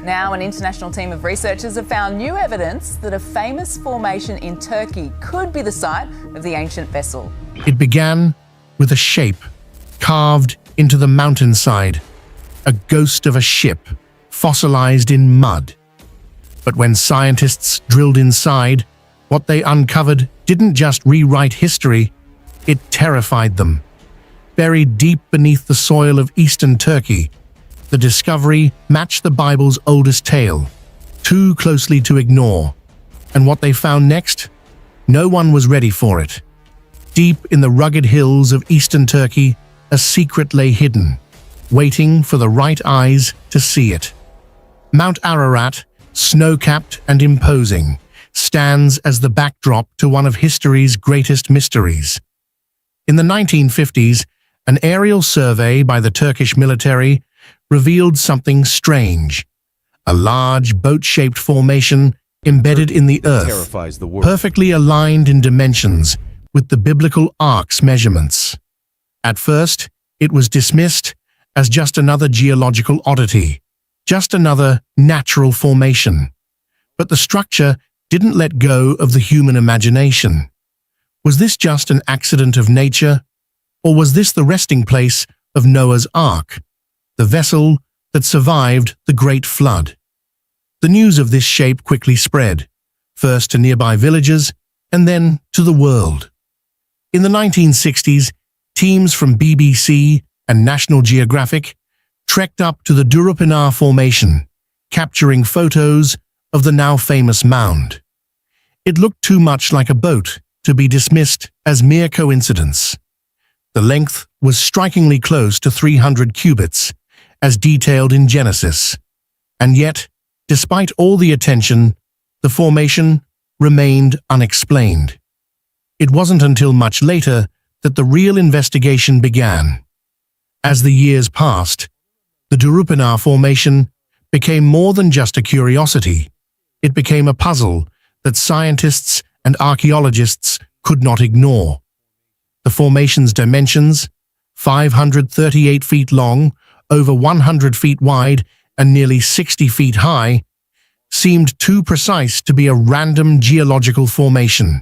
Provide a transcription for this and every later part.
Now, an international team of researchers have found new evidence that a famous formation in Turkey could be the site of the ancient vessel. It began with a shape carved into the mountainside, a ghost of a ship fossilized in mud. But when scientists drilled inside, what they uncovered didn't just rewrite history, it terrified them. Buried deep beneath the soil of eastern Turkey, the discovery matched the Bible's oldest tale, too closely to ignore. And what they found next? No one was ready for it. Deep in the rugged hills of eastern Turkey, a secret lay hidden, waiting for the right eyes to see it. Mount Ararat, snow-capped and imposing, stands as the backdrop to one of history's greatest mysteries. In the 1950s, an aerial survey by the Turkish military revealed something strange. A large boat-shaped formation embedded in the earth, perfectly aligned in dimensions with the biblical ark's measurements. At first, it was dismissed as just another geological oddity, just another natural formation. But the structure didn't let go of the human imagination. Was this just an accident of nature? Or was this the resting place of Noah's Ark, the vessel that survived the Great Flood? The news of this shape quickly spread, first to nearby villages and then to the world. In the 1960s, teams from BBC and National Geographic trekked up to the Durupinar Formation, capturing photos of the now famous mound. It looked too much like a boat to be dismissed as mere coincidence. The length was strikingly close to 300 cubits, as detailed in Genesis. And yet, despite all the attention, the formation remained unexplained. It wasn't until much later that the real investigation began. As the years passed, the Durupinar Formation became more than just a curiosity. It became a puzzle that scientists and archaeologists could not ignore. The formation's dimensions, 538 feet long, over 100 feet wide, and nearly 60 feet high, seemed too precise to be a random geological formation.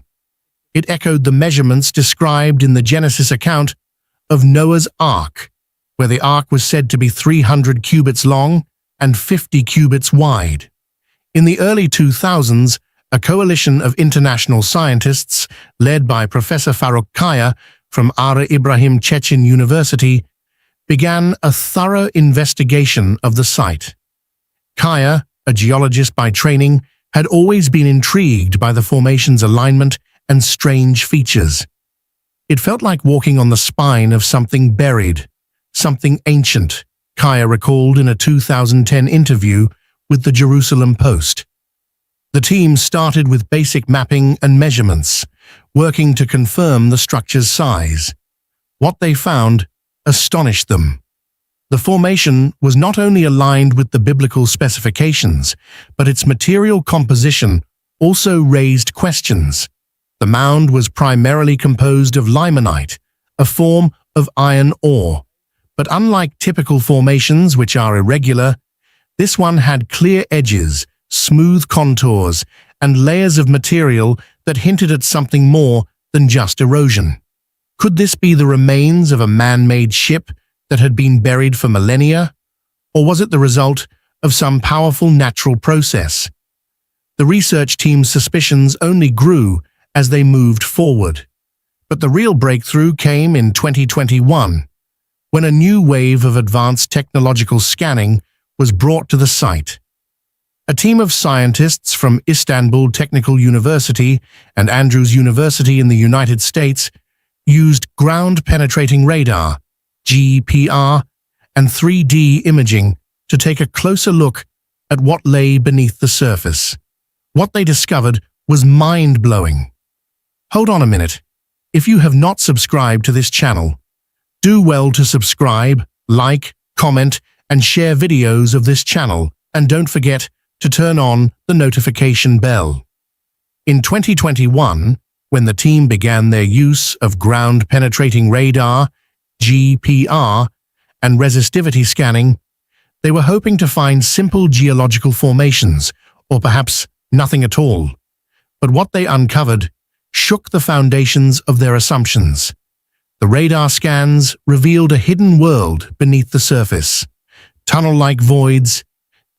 It echoed the measurements described in the Genesis account of Noah's Ark, where the ark was said to be 300 cubits long and 50 cubits wide. In the early 2000s, a coalition of international scientists, led by Professor Faruk Kaya from Ara Ibrahim Chechen University, began a thorough investigation of the site. Kaya, a geologist by training, had always been intrigued by the formation's alignment and strange features. It felt like walking on the spine of something buried, something ancient, Kaya recalled in a 2010 interview with the Jerusalem Post. The team started with basic mapping and measurements, working to confirm the structure's size. What they found astonished them. The formation was not only aligned with the biblical specifications, but its material composition also raised questions. The mound was primarily composed of limonite, a form of iron ore. But unlike typical formations, which are irregular, this one had clear edges, smooth contours, and layers of material that hinted at something more than just erosion. Could this be the remains of a man-made ship that had been buried for millennia? Or was it the result of some powerful natural process? The research team's suspicions only grew as they moved forward. But the real breakthrough came in 2021, when a new wave of advanced technological scanning was brought to the site. A team of scientists from Istanbul Technical University and Andrews University in the United States used ground-penetrating radar, GPR, and 3D imaging to take a closer look at what lay beneath the surface. What they discovered was mind-blowing. Hold on a minute. If you have not subscribed to this channel, do well to subscribe, like, comment, and share videos of this channel, and don't forget to turn on the notification bell. In 2021, when the team began their use of ground-penetrating radar, GPR, and resistivity scanning, They were hoping to find simple geological formations, or perhaps nothing at all. But what they uncovered shook the foundations of their assumptions. The radar scans revealed a hidden world beneath the surface. Tunnel-like voids,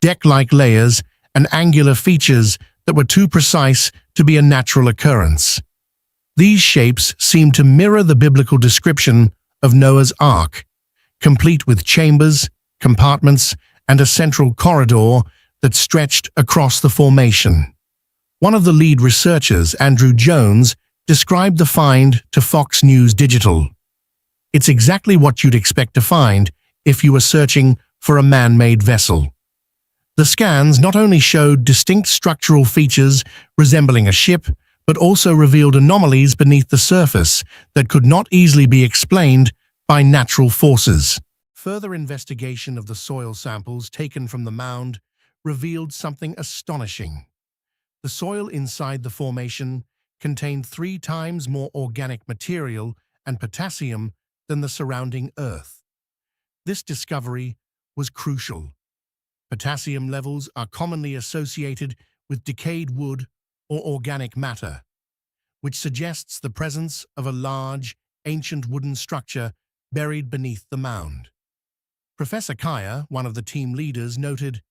deck-like layers, and angular features that were too precise to be a natural occurrence. These shapes seemed to mirror the biblical description of Noah's Ark, complete with chambers, compartments, and a central corridor that stretched across the formation. One of the lead researchers, Andrew Jones, described the find to Fox News Digital. "It's exactly what you'd expect to find if you were searching for a man-made vessel." The scans not only showed distinct structural features resembling a ship, but also revealed anomalies beneath the surface that could not easily be explained by natural forces. Further investigation of the soil samples taken from the mound revealed something astonishing. The soil inside the formation contained 3 times more organic material and potassium than the surrounding earth. This discovery was crucial. Potassium levels are commonly associated with decayed wood or organic matter, which suggests the presence of a large, ancient wooden structure buried beneath the mound. Professor Kaya, one of the team leaders, noted,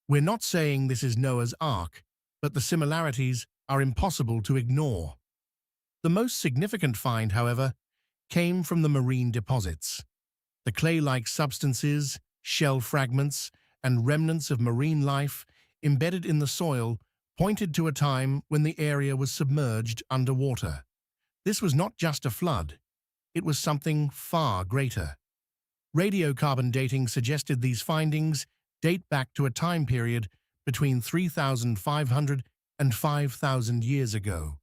"We're not saying this is Noah's Ark, but the similarities are impossible to ignore." The most significant find, however, came from the marine deposits. The clay-like substances, shell fragments, and remnants of marine life embedded in the soil pointed to a time when the area was submerged underwater. This was not just a flood, it was something far greater. Radiocarbon dating suggested these findings date back to a time period between 3,500 and 5,000 years ago,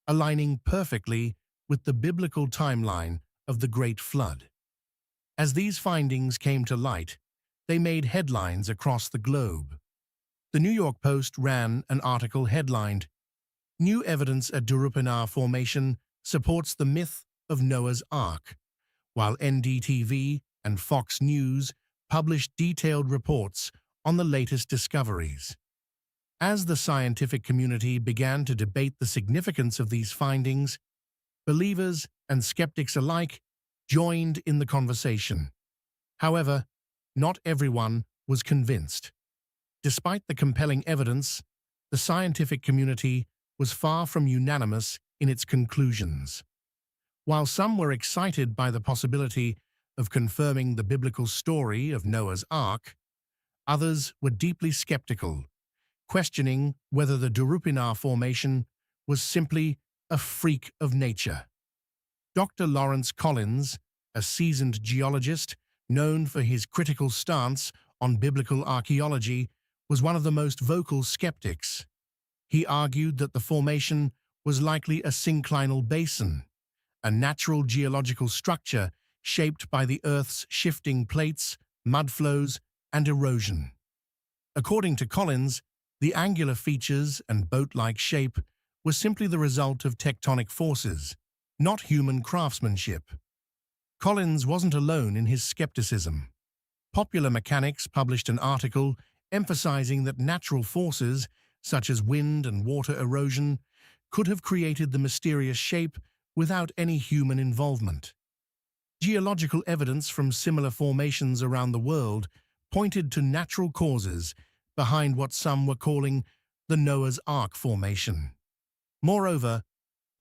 aligning perfectly with the biblical timeline of the Great Flood. As these findings came to light, they made headlines across the globe. The New York Post ran an article headlined, "New evidence at Durupinar Formation supports the myth of Noah's Ark," while NDTV and Fox News published detailed reports on the latest discoveries. As the scientific community began to debate the significance of these findings, believers and skeptics alike joined in the conversation. However, not everyone was convinced. Despite the compelling evidence, the scientific community was far from unanimous in its conclusions. While some were excited by the possibility of confirming the biblical story of Noah's Ark, others were deeply skeptical, questioning whether the Durupinar Formation was simply a freak of nature. Dr. Lawrence Collins, a seasoned geologist known for his critical stance on biblical archaeology, was one of the most vocal skeptics. He argued that the formation was likely a synclinal basin, a natural geological structure shaped by the Earth's shifting plates, mud flows, and erosion. According to Collins, the angular features and boat-like shape were simply the result of tectonic forces, not human craftsmanship. Collins wasn't alone in his skepticism. Popular Mechanics published an article emphasizing that natural forces, such as wind and water erosion, could have created the mysterious shape without any human involvement. Geological evidence from similar formations around the world pointed to natural causes behind what some were calling the Noah's Ark Formation. Moreover,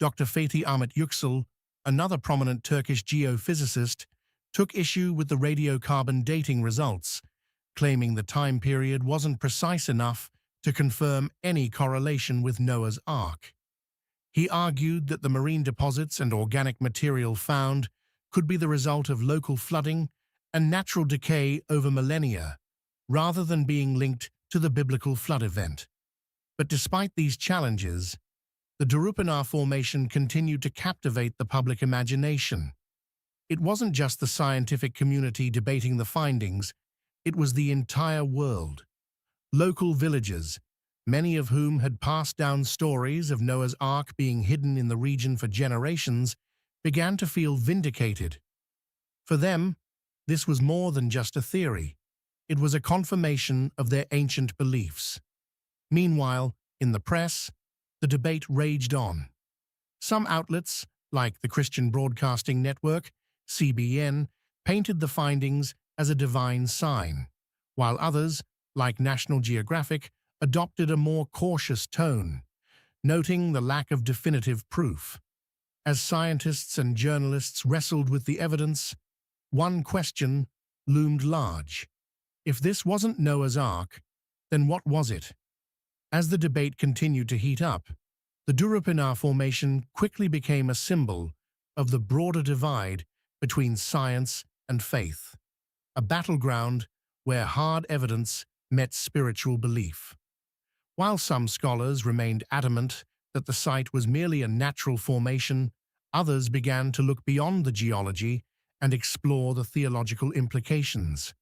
Dr. Fatih Ahmet Yüksel, another prominent Turkish geophysicist, took issue with the radiocarbon dating results, claiming the time period wasn't precise enough to confirm any correlation with Noah's Ark. He argued that the marine deposits and organic material found could be the result of local flooding and natural decay over millennia, rather than being linked to the biblical flood event. But despite these challenges, the Durupinar Formation continued to captivate the public imagination. It wasn't just the scientific community debating the findings, it was the entire world. Local villagers, many of whom had passed down stories of Noah's Ark being hidden in the region for generations, began to feel vindicated. For them, this was more than just a theory. It was a confirmation of their ancient beliefs. Meanwhile, in the press, the debate raged on. Some outlets, like the Christian Broadcasting Network, CBN, painted the findings as a divine sign, while others, like National Geographic, adopted a more cautious tone, noting the lack of definitive proof. As scientists and journalists wrestled with the evidence, one question loomed large. If this wasn't Noah's Ark, then what was it? As the debate continued to heat up, the Durupinar Formation quickly became a symbol of the broader divide between science and faith, a battleground where hard evidence met spiritual belief. While some scholars remained adamant that the site was merely a natural formation, others began to look beyond the geology and explore the theological implications.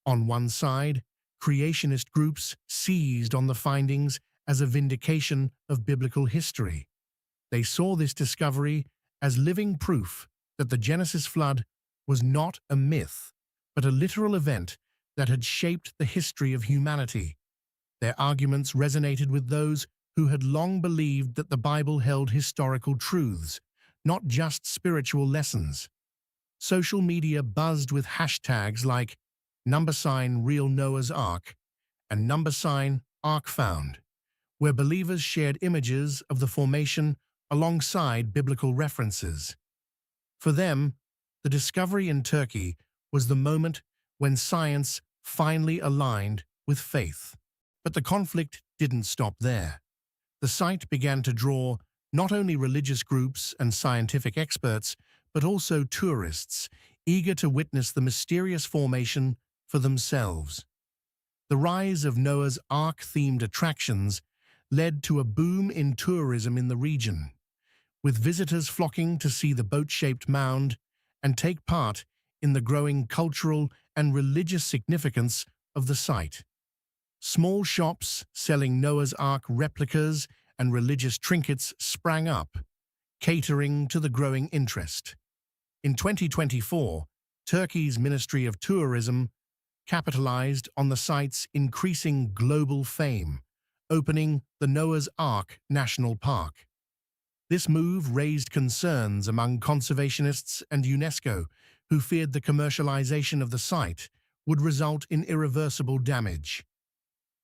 On one side, creationist groups seized on the findings as a vindication of biblical history. They saw this discovery as living proof that the Genesis flood was not a myth, but a literal event that had shaped the history of humanity. Their arguments resonated with those who had long believed that the Bible held historical truths, not just spiritual lessons. Social media buzzed with hashtags like #Real Noah's Ark and #Ark Found, where believers shared images of the formation alongside biblical references. For them, the discovery in Turkey was the moment when science finally aligned with faith. But the conflict didn't stop there. The site began to draw not only religious groups and scientific experts, but also tourists eager to witness the mysterious formation for themselves. The rise of Noah's Ark-themed attractions led to a boom in tourism in the region, with visitors flocking to see the boat-shaped mound and take part in the growing cultural and religious significance of the site. Small shops selling Noah's Ark replicas and religious trinkets sprang up, catering to the growing interest. In 2024, Turkey's Ministry of Tourism capitalized on the site's increasing global fame, opening the Noah's Ark National Park. This move raised concerns among conservationists and UNESCO, who feared the commercialization of the site would result in irreversible damage.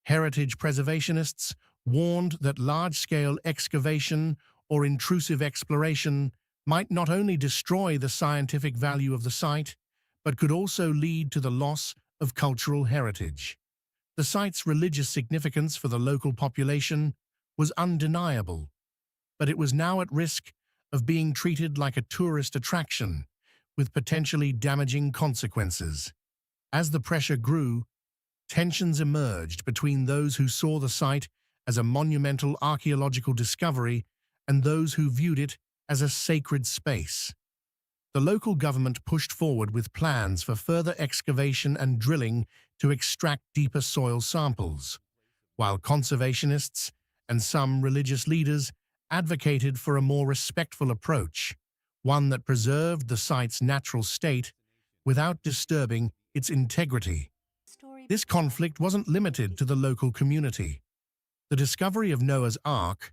Heritage preservationists warned that large-scale excavation or intrusive exploration might not only destroy the scientific value of the site, but could also lead to the loss of cultural heritage. The site's religious significance for the local population was undeniable, but it was now at risk of being treated like a tourist attraction, with potentially damaging consequences. As the pressure grew, tensions emerged between those who saw the site as a monumental archaeological discovery and those who viewed it as a sacred space. The local government pushed forward with plans for further excavation and drilling to extract deeper soil samples, while conservationists and some religious leaders advocated for a more respectful approach, one that preserved the site's natural state without disturbing its integrity. This conflict wasn't limited to the local community. The discovery of Noah's Ark,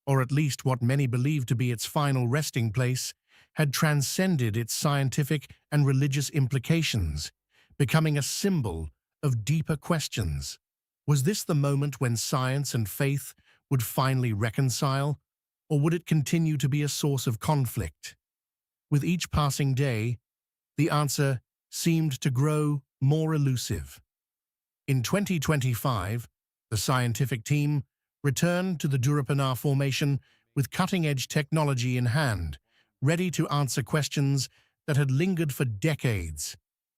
or at least what many believed to be its final resting place, had transcended its scientific and religious implications, becoming a symbol of deeper questions. Was this the moment when science and faith would finally reconcile, or would it continue to be a source of conflict? With each passing day, the answer seemed to grow more elusive. In 2025, the scientific team returned to the Durupinar Formation with cutting-edge technology in hand, ready to answer questions that had lingered for decades.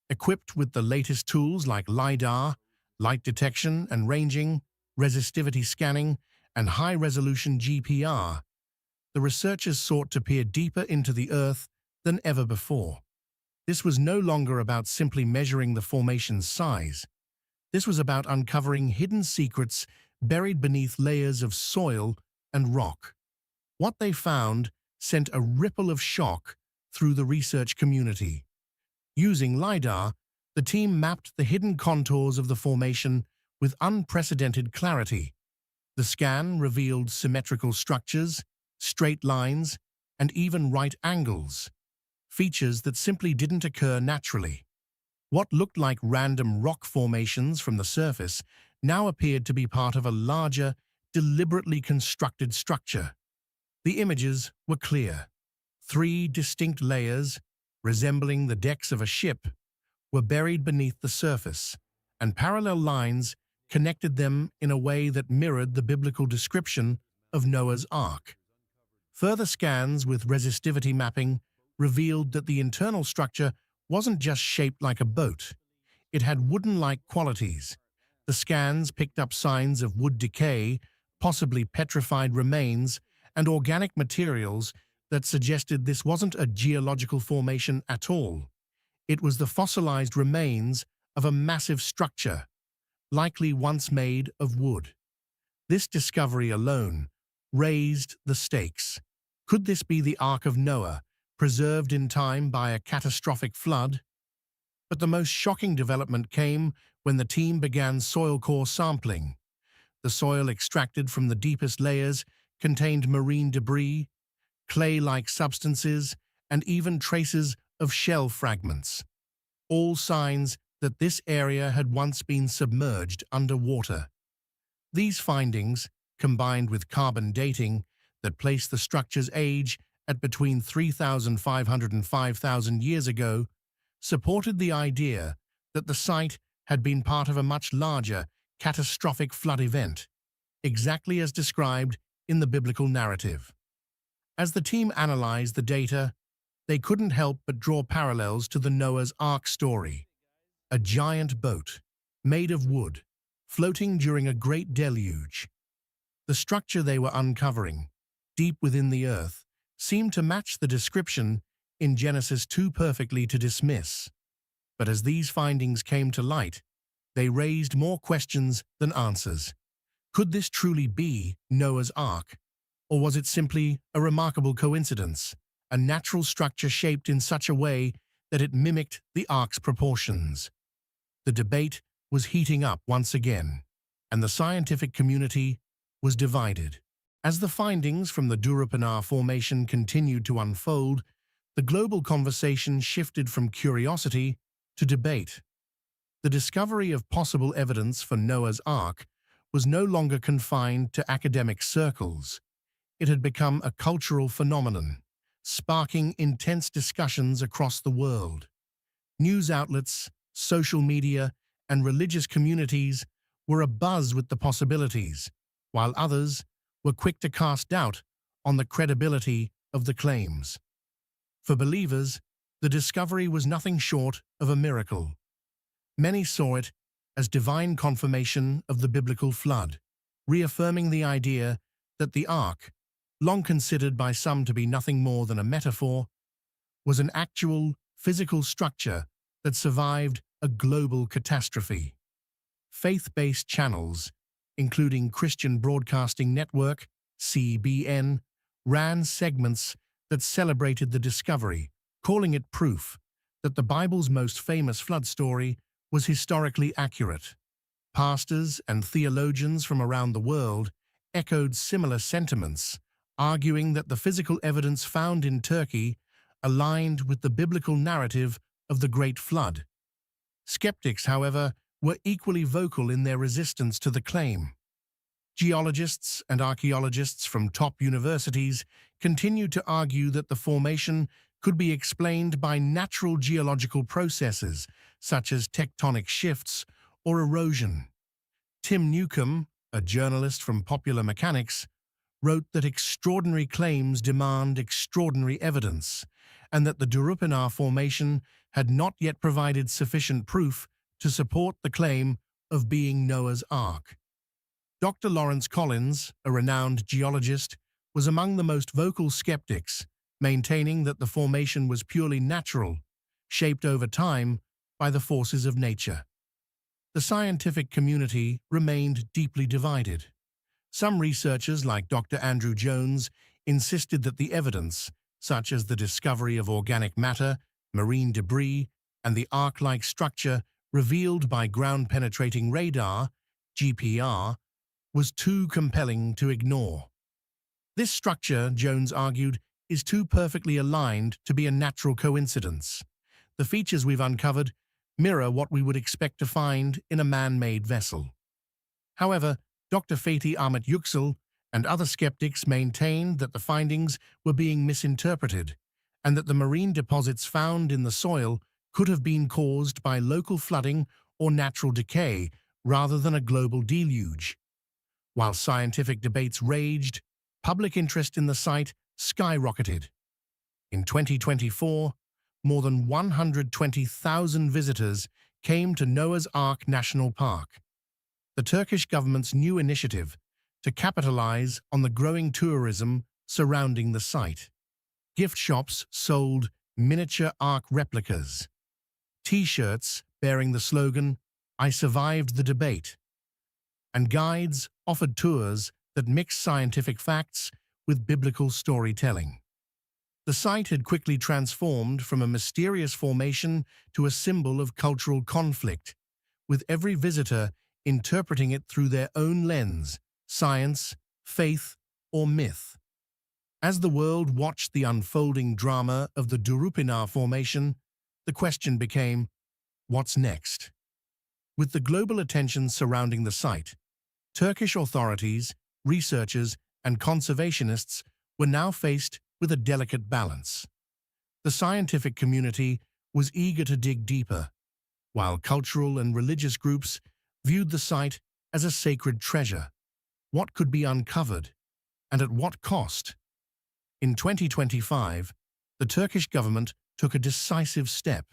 Equipped with the latest tools like LiDAR, light detection and ranging, resistivity scanning, and high-resolution GPR, the researchers sought to peer deeper into the Earth than ever before. This was no longer about simply measuring the formation's size. This was about uncovering hidden secrets buried beneath layers of soil and rock. What they found sent a ripple of shock through the research community. Using LiDAR, The team mapped the hidden contours of the formation with unprecedented clarity. The scan revealed symmetrical structures, straight lines, and even right angles, features that simply didn't occur naturally. What looked like random rock formations from the surface now appeared to be part of a larger, deliberately constructed structure. The images were clear. 3 distinct layers, resembling the decks of a ship, were buried beneath the surface, and parallel lines connected them in a way that mirrored the biblical description of Noah's Ark. Further scans with resistivity mapping revealed that the internal structure wasn't just shaped like a boat. It had wooden-like qualities. The scans picked up signs of wood decay, possibly petrified remains, and organic materials that suggested this wasn't a geological formation at all. It was the fossilized remains of a massive structure, likely once made of wood. This discovery alone raised the stakes. Could this be the Ark of Noah, preserved in time by a catastrophic flood? But the most shocking development came when the team began soil core sampling. The soil extracted from the deepest layers contained marine debris, clay-like substances, and even traces of shell fragments, all signs that this area had once been submerged underwater. These findings, combined with carbon dating that placed the structure's age at between 3,500 and 5,000 years ago, supported the idea that the site had been part of a much larger, catastrophic flood event, exactly as described in the biblical narrative. As the team analyzed the data, they couldn't help but draw parallels to the Noah's Ark story. A giant boat, made of wood, floating during a great deluge. The structure they were uncovering, deep within the earth, seemed to match the description in Genesis too perfectly to dismiss. But as these findings came to light, they raised more questions than answers. Could this truly be Noah's Ark? Or was it simply a remarkable coincidence, a natural structure shaped in such a way that it mimicked the Ark's proportions? The debate was heating up once again, and the scientific community was divided. As the findings from the Durupanar Formation continued to unfold, the global conversation shifted from curiosity to debate. The discovery of possible evidence for Noah's Ark was no longer confined to academic circles. It had become a cultural phenomenon, sparking intense discussions across the world. News outlets, social media, and religious communities were abuzz with the possibilities, while others were quick to cast doubt on the credibility of the claims. For believers, the discovery was nothing short of a miracle. Many saw it as divine confirmation of the biblical flood, reaffirming the idea that the Ark, long considered by some to be nothing more than a metaphor, was an actual physical structure that survived a global catastrophe. Faith-based channels, including Christian Broadcasting Network, CBN, ran segments that celebrated the discovery, calling it proof that the Bible's most famous flood story was historically accurate. Pastors and theologians from around the world echoed similar sentiments, arguing that the physical evidence found in Turkey aligned with the biblical narrative of the Great Flood. Skeptics, however, were equally vocal in their resistance to the claim. Geologists and archaeologists from top universities continued to argue that the formation could be explained by natural geological processes such as tectonic shifts or erosion. Tim Newcomb, a journalist from Popular Mechanics, wrote that extraordinary claims demand extraordinary evidence, and that the Durupanar Formation had not yet provided sufficient proof to support the claim of being Noah's Ark. Dr. Lawrence Collins, a renowned geologist, was among the most vocal skeptics, maintaining that the formation was purely natural, shaped over time by the forces of nature. The scientific community remained deeply divided. Some researchers, like Dr. Andrew Jones, insisted that the evidence, such as the discovery of organic matter, marine debris, and the arc-like structure revealed by ground-penetrating radar, GPR, was too compelling to ignore. This structure, Jones argued, is too perfectly aligned to be a natural coincidence. The features we've uncovered mirror what we would expect to find in a man-made vessel. However, Dr. Fatih Ahmet Yüksel and other skeptics maintained that the findings were being misinterpreted and that the marine deposits found in the soil could have been caused by local flooding or natural decay rather than a global deluge. While scientific debates raged, public interest in the site skyrocketed. In 2024, more than 120,000 visitors came to Noah's Ark National Park, the Turkish government's new initiative to capitalize on the growing tourism surrounding the site. Gift shops sold miniature Ark replicas, T-shirts bearing the slogan, "I survived the debate," and guides offered tours that mixed scientific facts with biblical storytelling. The site had quickly transformed from a mysterious formation to a symbol of cultural conflict, with every visitor interpreting it through their own lens, science, faith, or myth. As the world watched the unfolding drama of the Durupınar Formation, the question became, what's next? With the global attention surrounding the site, Turkish authorities, researchers, and conservationists were now faced with a delicate balance. The scientific community was eager to dig deeper, while cultural and religious groups viewed the site as a sacred treasure. What could be uncovered, and at what cost? In 2025, the Turkish government took a decisive step.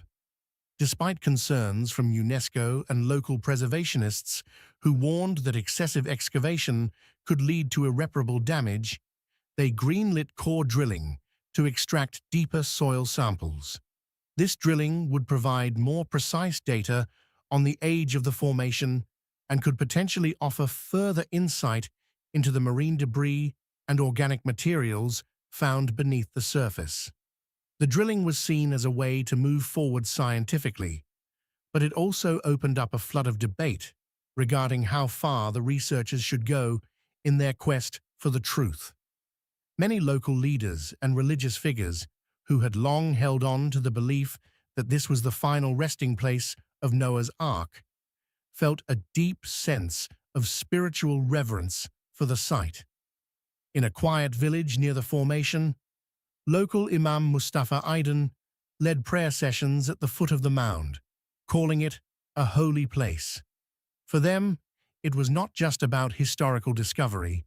Despite concerns from UNESCO and local preservationists who warned that excessive excavation could lead to irreparable damage, they greenlit core drilling to extract deeper soil samples. This drilling would provide more precise data on the age of the formation and could potentially offer further insight into the marine debris and organic materials found beneath the surface. The drilling was seen as a way to move forward scientifically, but it also opened up a flood of debate regarding how far the researchers should go in their quest for the truth. Many local leaders and religious figures who had long held on to the belief that this was the final resting place of Noah's Ark felt a deep sense of spiritual reverence for the site. In a quiet village near the formation, local Imam Mustafa Aydin led prayer sessions at the foot of the mound, calling it a holy place. For them, it was not just about historical discovery,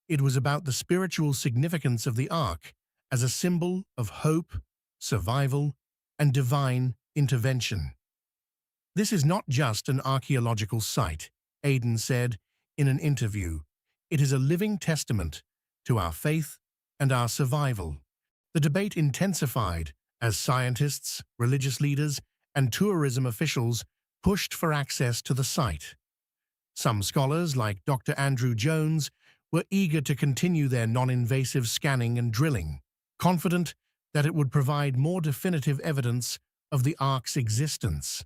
it was about the spiritual significance of the Ark as a symbol of hope, survival, and divine intervention. This is not just an archaeological site, Aydin said in an interview. It is a living testament to our faith and our survival. The debate intensified as scientists, religious leaders, and tourism officials pushed for access to the site. Some scholars, like Dr. Andrew Jones, were eager to continue their non-invasive scanning and drilling, confident that it would provide more definitive evidence of the Ark's existence.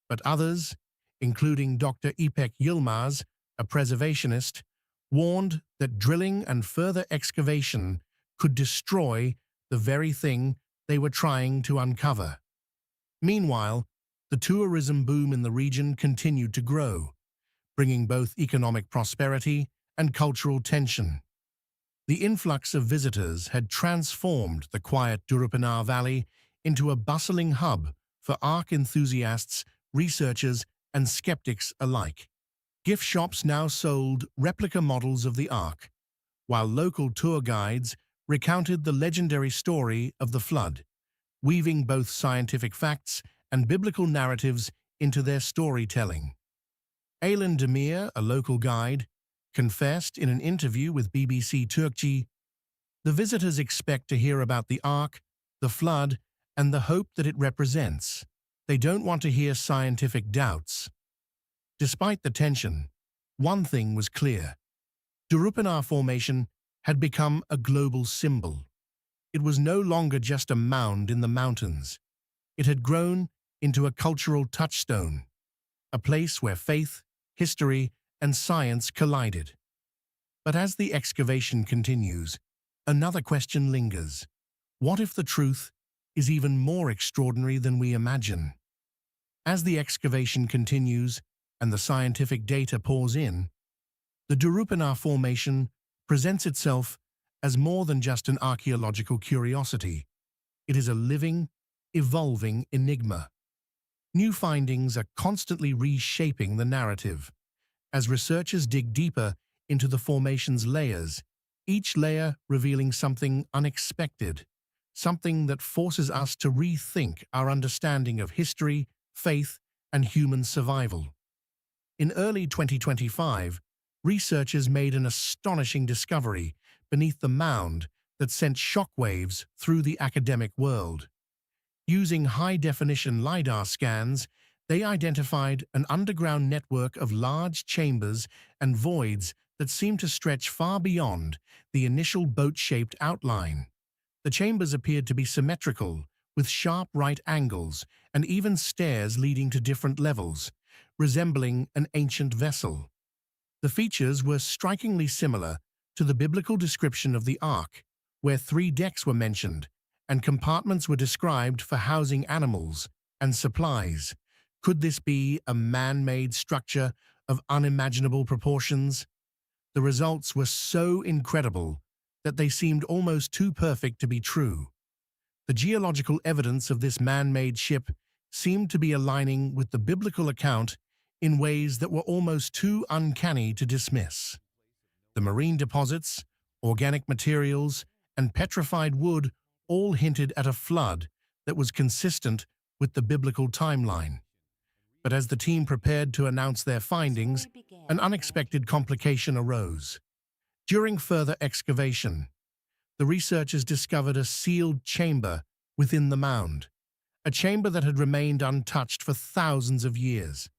But others, including Dr. İpek Yılmaz, a preservationist, warned that drilling and further excavation could destroy the very thing they were trying to uncover. Meanwhile, the tourism boom in the region continued to grow, bringing both economic prosperity and cultural tension. The influx of visitors had transformed the quiet Durupınar Valley into a bustling hub for Ark enthusiasts, researchers, and skeptics alike. Gift shops now sold replica models of the Ark, while local tour guides recounted the legendary story of the flood, weaving both scientific facts and biblical narratives into their storytelling. Aylin Demir, a local guide, confessed in an interview with BBC Turkey, "The visitors expect to hear about the Ark, the flood, and the hope that it represents. They don't want to hear scientific doubts." Despite the tension, one thing was clear. Durupınar Formation had become a global symbol. It was no longer just a mound in the mountains. It had grown into a cultural touchstone, a place where faith, history, and science collided. But as the excavation continues, another question lingers. What if the truth is even more extraordinary than we imagine? As the excavation continues and the scientific data pours in, the Durupana Formation presents itself as more than just an archaeological curiosity. It is a living, evolving enigma. New findings are constantly reshaping the narrative. As researchers dig deeper into the formation's layers, each layer revealing something unexpected, something that forces us to rethink our understanding of history, faith, and human survival. In early 2025, researchers made an astonishing discovery beneath the mound that sent shockwaves through the academic world. Using high-definition LiDAR scans, they identified an underground network of large chambers and voids that seemed to stretch far beyond the initial boat-shaped outline. The chambers appeared to be symmetrical, with sharp right angles and even stairs leading to different levels, resembling an ancient vessel. The features were strikingly similar to the biblical description of the Ark, where 3 decks were mentioned and compartments were described for housing animals and supplies. Could this be a man-made structure of unimaginable proportions? The results were so incredible that they seemed almost too perfect to be true. The geological evidence of this man-made ship seemed to be aligning with the biblical account in ways that were almost too uncanny to dismiss. The marine deposits, organic materials, and petrified wood all hinted at a flood that was consistent with the biblical timeline. But as the team prepared to announce their findings, an unexpected complication arose. During further excavation, the researchers discovered a sealed chamber within the mound, a chamber that had remained untouched for thousands of years.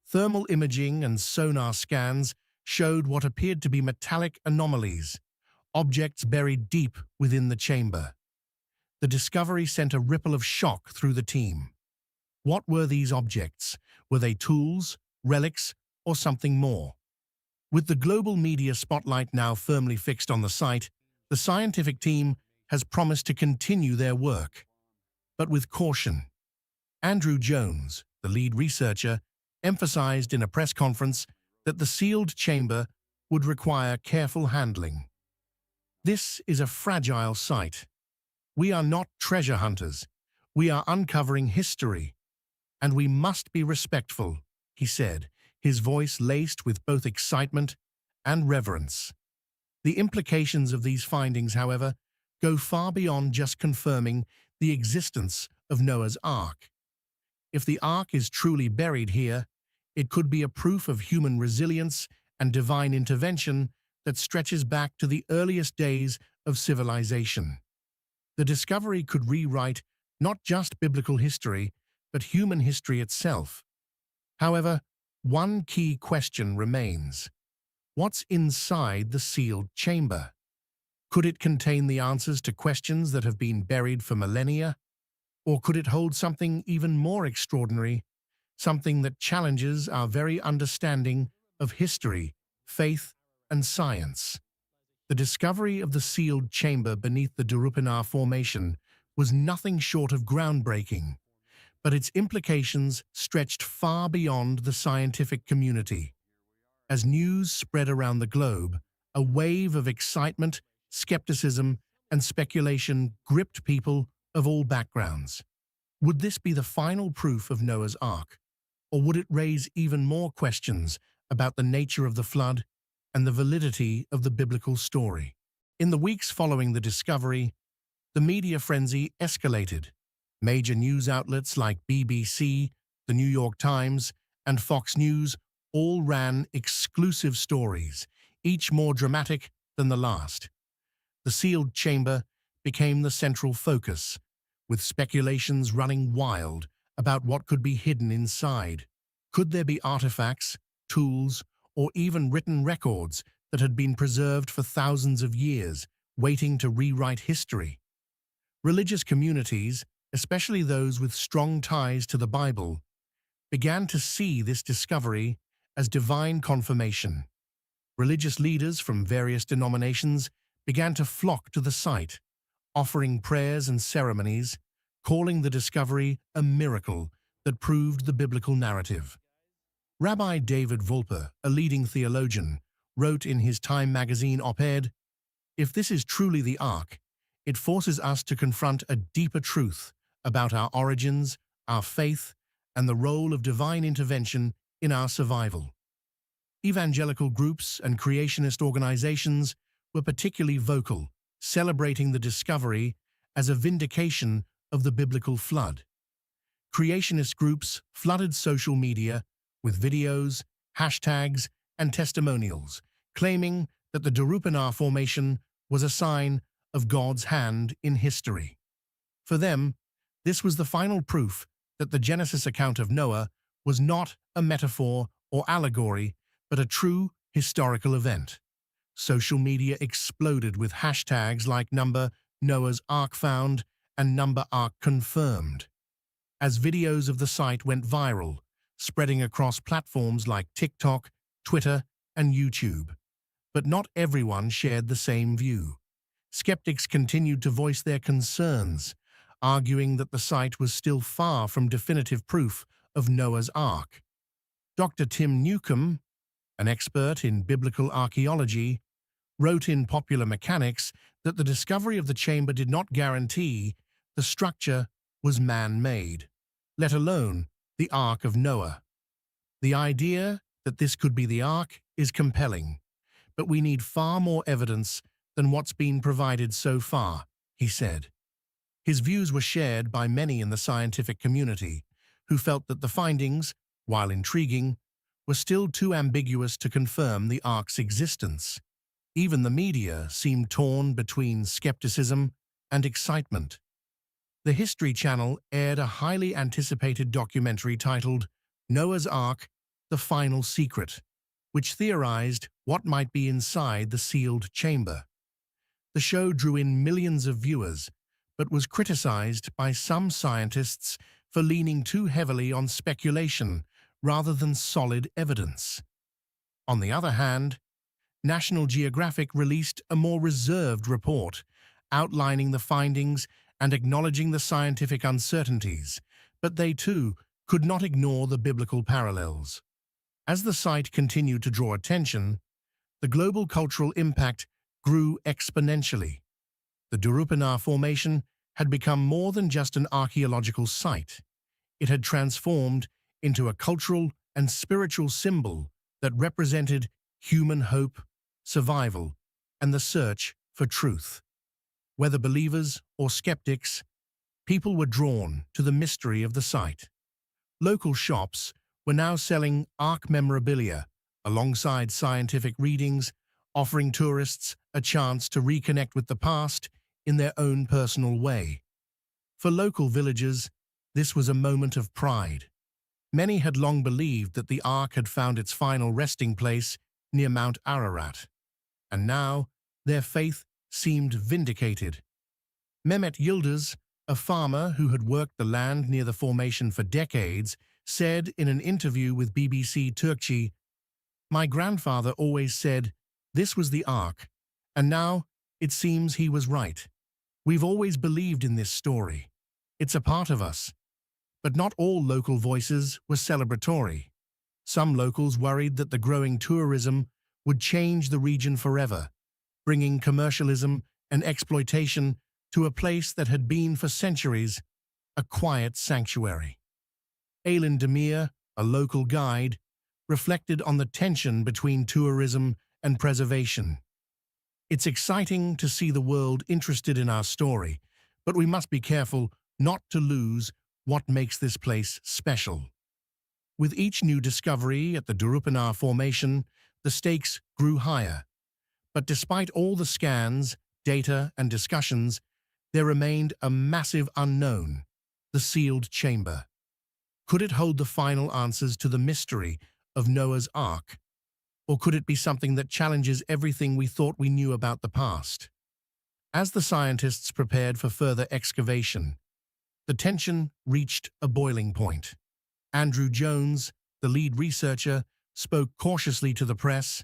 Thermal imaging and sonar scans showed what appeared to be metallic anomalies, objects buried deep within the chamber. The discovery sent a ripple of shock through the team. What were these objects? Were they tools, relics, or something more? With the global media spotlight now firmly fixed on the site, the scientific team has promised to continue their work. But with caution. Andrew Jones, the lead researcher, emphasized in a press conference that the sealed chamber would require careful handling. This is a fragile site. We are not treasure hunters. We are uncovering history. And we must be respectful, he said, his voice laced with both excitement and reverence. The implications of these findings, however, go far beyond just confirming the existence of Noah's Ark. If the Ark is truly buried here, it could be a proof of human resilience and divine intervention that stretches back to the earliest days of civilization. The discovery could rewrite not just biblical history, but human history itself. However, one key question remains. What's inside the sealed chamber? Could it contain the answers to questions that have been buried for millennia? Or could it hold something even more extraordinary, something that challenges our very understanding of history, faith, and science? The discovery of the sealed chamber beneath the Durupana Formation was nothing short of groundbreaking, but its implications stretched far beyond the scientific community. As news spread around the globe, a wave of excitement, skepticism, and speculation gripped people of all backgrounds. Would this be the final proof of Noah's Ark, or would it raise even more questions about the nature of the flood and the validity of the biblical story? In the weeks following the discovery, the media frenzy escalated. Major news outlets like BBC, The New York Times, and Fox News all ran exclusive stories, each more dramatic than the last. The sealed chamber became the central focus, with speculations running wild about what could be hidden inside. Could there be artifacts, tools, or even written records that had been preserved for thousands of years, waiting to rewrite history? Religious communities, especially those with strong ties to the Bible, began to see this discovery as divine confirmation. Religious leaders from various denominations began to flock to the site, offering prayers and ceremonies, calling the discovery a miracle that proved the biblical narrative. Rabbi David Wolpe, a leading theologian, wrote in his Time magazine op-ed, "If this is truly the Ark, it forces us to confront a deeper truth about our origins, our faith, and the role of divine intervention in our survival." Evangelical groups and creationist organizations were particularly vocal, celebrating the discovery as a vindication of the biblical flood. Creationist groups flooded social media with videos, hashtags, and testimonials, claiming that the Darupanar Formation was a sign of God's hand in history. For them, this was the final proof that the Genesis account of Noah was not a metaphor or allegory, but a true historical event. Social media exploded with hashtags like #Noah's Ark found and #Ark confirmed, as videos of the site went viral, spreading across platforms like TikTok, Twitter, and YouTube. But not everyone shared the same view. Skeptics continued to voice their concerns, arguing that the site was still far from definitive proof of Noah's Ark. Dr. Tim Newcomb, an expert in biblical archaeology, wrote in Popular Mechanics that the discovery of the chamber did not guarantee the structure was man-made, let alone the Ark of Noah. The idea that this could be the Ark is compelling, but we need far more evidence than what's been provided so far, he said. His views were shared by many in the scientific community, who felt that the findings, while intriguing, were still too ambiguous to confirm the Ark's existence. Even the media seemed torn between skepticism and excitement. The History Channel aired a highly anticipated documentary titled Noah's Ark: The Final Secret, which theorized what might be inside the sealed chamber. The show drew in millions of viewers, but was criticized by some scientists for leaning too heavily on speculation rather than solid evidence. On the other hand, National Geographic released a more reserved report outlining the findings and acknowledging the scientific uncertainties, but they too could not ignore the biblical parallels. As the site continued to draw attention, the global cultural impact grew exponentially. The Darupanar Formation had become more than just an archaeological site. It had transformed into a cultural and spiritual symbol that represented human hope, survival, and the search for truth. Whether believers or skeptics, people were drawn to the mystery of the site. Local shops were now selling Ark memorabilia alongside scientific readings, offering tourists a chance to reconnect with the past in their own personal way. For local villagers, this was a moment of pride. Many had long believed that the Ark had found its final resting place near Mount Ararat, and now their faith seemed vindicated. Mehmet Yildiz, a farmer who had worked the land near the formation for decades, said in an interview with BBC Turkey, "My grandfather always said this was the Ark, and now it seems he was right. We've always believed in this story. It's a part of us." But not all local voices were celebratory. Some locals worried that the growing tourism would change the region forever, bringing commercialism and exploitation to a place that had been for centuries a quiet sanctuary. Aylin Demir, a local guide, reflected on the tension between tourism and preservation. "It's exciting to see the world interested in our story, but we must be careful not to lose what makes this place special." With each new discovery at the Darupanar Formation, the stakes grew higher. But despite all the scans, data, and discussions, there remained a massive unknown: the sealed chamber. Could it hold the final answers to the mystery of Noah's Ark? Or could it be something that challenges everything we thought we knew about the past? As the scientists prepared for further excavation, The tension reached a boiling point. Andrew Jones, the lead researcher, spoke cautiously to the press.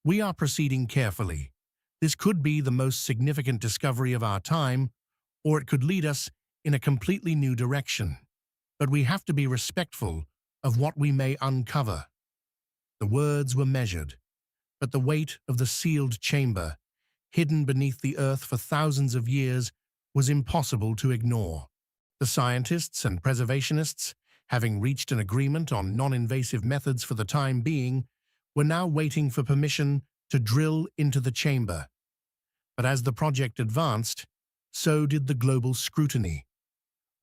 "We are proceeding carefully. This could be the most significant discovery of our time, or it could lead us in a completely new direction. But we have to be respectful of what we may uncover." The words were measured, but the weight of the sealed chamber, hidden beneath the earth for thousands of years, was impossible to ignore. The scientists and preservationists, having reached an agreement on non-invasive methods for the time being, were now waiting for permission to drill into the chamber. But as the project advanced, so did the global scrutiny.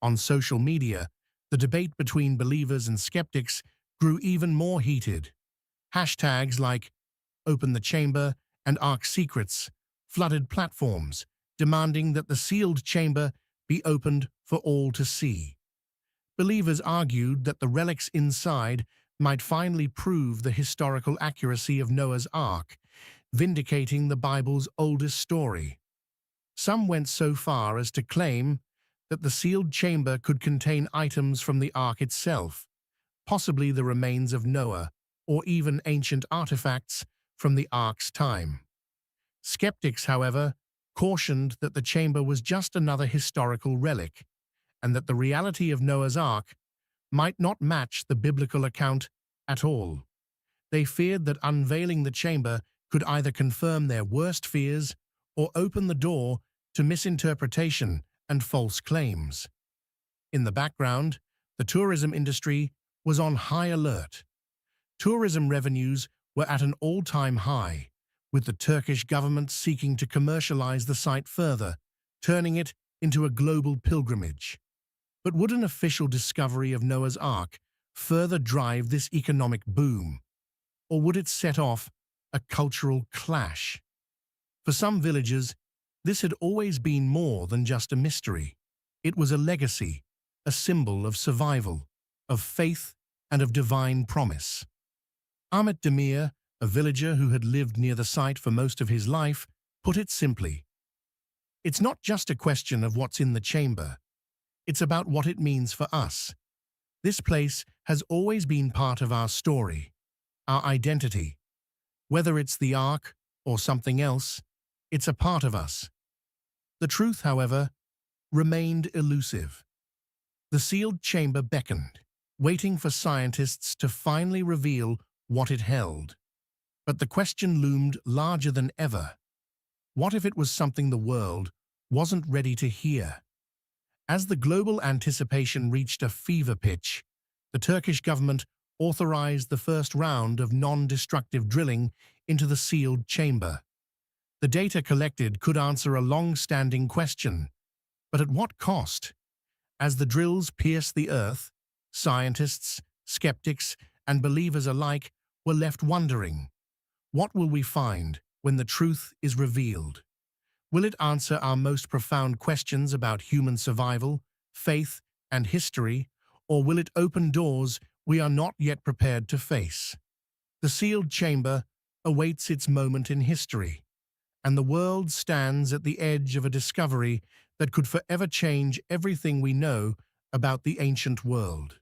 On social media, the debate between believers and skeptics grew even more heated. Hashtags like "Open the Chamber" and "Ark Secrets" flooded platforms, demanding that the sealed chamber be opened for all to see. Believers argued that the relics inside might finally prove the historical accuracy of Noah's Ark, vindicating the Bible's oldest story. Some went so far as to claim that the sealed chamber could contain items from the Ark itself, possibly the remains of Noah, or even ancient artifacts from the Ark's time. Skeptics, however, cautioned that the chamber was just another historical relic, and that the reality of Noah's Ark might not match the biblical account at all. They feared that unveiling the chamber could either confirm their worst fears or open the door to misinterpretation and false claims. In the background, the tourism industry was on high alert. Tourism revenues were at an all-time high, with the Turkish government seeking to commercialize the site further, turning it into a global pilgrimage. But would an official discovery of Noah's Ark further drive this economic boom? Or would it set off a cultural clash? For some villagers, this had always been more than just a mystery. It was a legacy, a symbol of survival, of faith, and of divine promise. Ahmet Demir, a villager who had lived near the site for most of his life, put it simply: "It's not just a question of what's in the chamber. It's about what it means for us. This place has always been part of our story, our identity. Whether it's the Ark or something else, it's a part of us." The truth, however, remained elusive. The sealed chamber beckoned, waiting for scientists to finally reveal what it held. But the question loomed larger than ever. What if it was something the world wasn't ready to hear? As the global anticipation reached a fever pitch, the Turkish government authorized the first round of non-destructive drilling into the sealed chamber. The data collected could answer a long-standing question, but at what cost? As the drills pierced the earth, scientists, skeptics, and believers alike were left wondering, what will we find when the truth is revealed? Will it answer our most profound questions about human survival, faith, and history, or will it open doors we are not yet prepared to face? The sealed chamber awaits its moment in history, and the world stands at the edge of a discovery that could forever change everything we know about the ancient world.